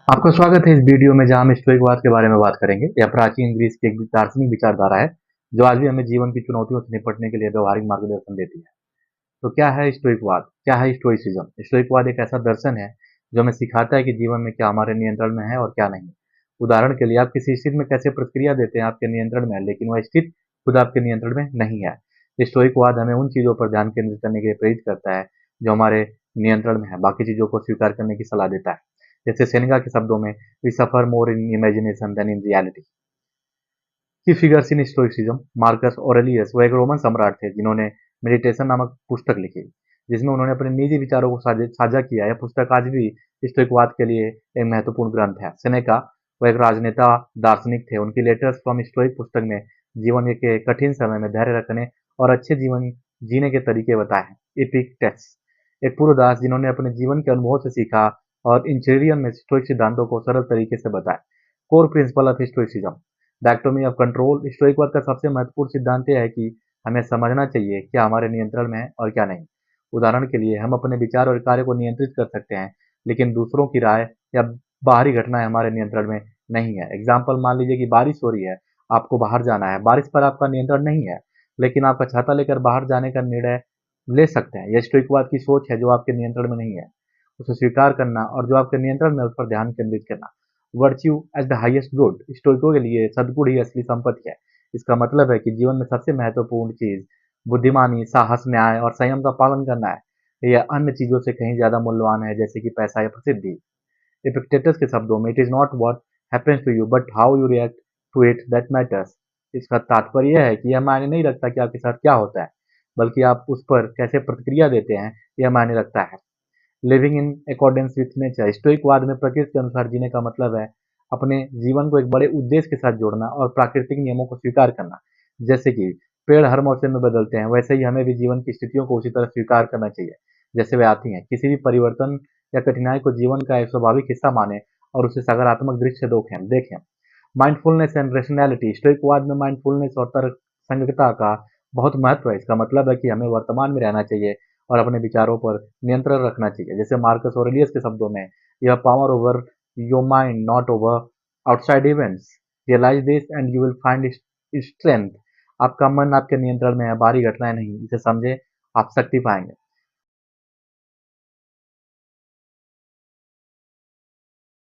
आपका स्वागत है इस वीडियो में जहां हम स्टोइकवाद के बारे में बात करेंगे। यह प्राचीन ग्रीस की एक दार्शनिक विचारधारा है जो आज भी हमें जीवन की चुनौतियों से निपटने के लिए व्यवहारिक मार्गदर्शन देती है। तो क्या है स्टोइकवाद? क्या है स्टोइसिज्म? स्टोइकवाद एक ऐसा दर्शन है जो हमें सिखाता है कि जीवन में क्या हमारे नियंत्रण में है और क्या नहीं। उदाहरण के लिए, आप किसी स्थिति में कैसे प्रतिक्रिया देते हैं आपके नियंत्रण में है, लेकिन वह स्थिति खुद आपके नियंत्रण में नहीं है। स्टोइकवाद हमें उन चीजों पर ध्यान केंद्रित करने के लिए प्रेरित करता है जो हमारे नियंत्रण में है, बाकी चीजों को स्वीकार करने की सलाह देता है। जैसे सेनेका के शब्दों में, we suffer more in imagination than in reality. Key figures in stoicism, Marcus Aurelius, वो एक रोमन सम्राट थे जिन्होंने मेडिटेशन नामक पुस्तक लिखी, जिसमें उन्होंने अपने निजी विचारों को साझा किया। यह पुस्तक आज भी स्टोइकवाद के लिए एक महत्वपूर्ण ग्रंथ है। सेनेका, वो एक राजनेता दार्शनिक थे। उनकी लेटर्स फ्रॉम स्टोइक पुस्तक में जीवन के कठिन समय में धैर्य रखने और अच्छे जीवन जीने के तरीके बताए हैं। इपिक्टेट्स, एक पूर्वदास जिन्होंने अपने जीवन के अनुभवों से सीखा और इंचेरियन में स्टोइक सिद्धांतों को सरल तरीके से बताया। Core principle of stoicism, dichotomy of control. स्टोइकवाद का सबसे महत्वपूर्ण सिद्धांत यह है कि हमें समझना चाहिए क्या हमारे नियंत्रण में है और क्या नहीं। उदाहरण के लिए, हम अपने विचार और कार्य को नियंत्रित कर सकते हैं, लेकिन दूसरों की राय या बाहरी घटनाएं हमारे नियंत्रण में नहीं है। एग्जाम्पल, मान लीजिए कि बारिश हो रही है, आपको बाहर जाना है। बारिश पर आपका नियंत्रण नहीं है, लेकिन आपका छाता लेकर बाहर जाने का निर्णय ले सकते हैं। यह स्टोइकवाद की सोच है जो आपके नियंत्रण में नहीं है, उसे स्वीकार करना, और जो आपके नियंत्रण में है उस पर ध्यान केंद्रित करना। Virtue as the highest good, स्टोइकों के लिए सद्गुण ही असली संपत्ति है। इसका मतलब है कि जीवन में सबसे महत्वपूर्ण चीज बुद्धिमानी, साहस, न्याय और संयम का पालन करना है। यह अन्य चीजों से कहीं ज्यादा मूल्यवान है, जैसे कि पैसा या प्रसिद्धि। एपिक्टेटस के शब्दों में, it is not what happens to you but how you react to it that matters. इसका तात्पर्य यह है कि यह मायने नहीं रखता कि आपके साथ क्या होता है, बल्कि आप उस पर कैसे प्रतिक्रिया देते हैं, यह मायने रखता है। Living in accordance with nature, स्टोइकवाद में प्रकृति के अनुसार जीने का मतलब है अपने जीवन को एक बड़े उद्देश्य के साथ जोड़ना और प्राकृतिक नियमों को स्वीकार करना। जैसे कि पेड़ हर मौसम में बदलते हैं, वैसे ही हमें भी जीवन की स्थितियों को उसी तरह स्वीकार करना चाहिए जैसे वे आती हैं। किसी भी परिवर्तन या कठिनाई को जीवन का एक स्वाभाविक हिस्सा माने और उसे सकारात्मक दृष्टि से देखें। माइंडफुलनेस एंड रेशनैलिटी, स्टोइकवाद में माइंडफुलनेस और तर्कसंगतता का बहुत महत्व है। इसका मतलब है कि हमें वर्तमान में रहना चाहिए और अपने विचारों पर नियंत्रण रखना चाहिए। जैसे मार्कस ऑरेलियस के शब्दों में, यह power over your mind not over outside events. Realize this and you will find strength. आपका मन आपके नियंत्रण में है, बाहरी घटनाएं नहीं। इसे समझे, आप शक्ति पाएंगे।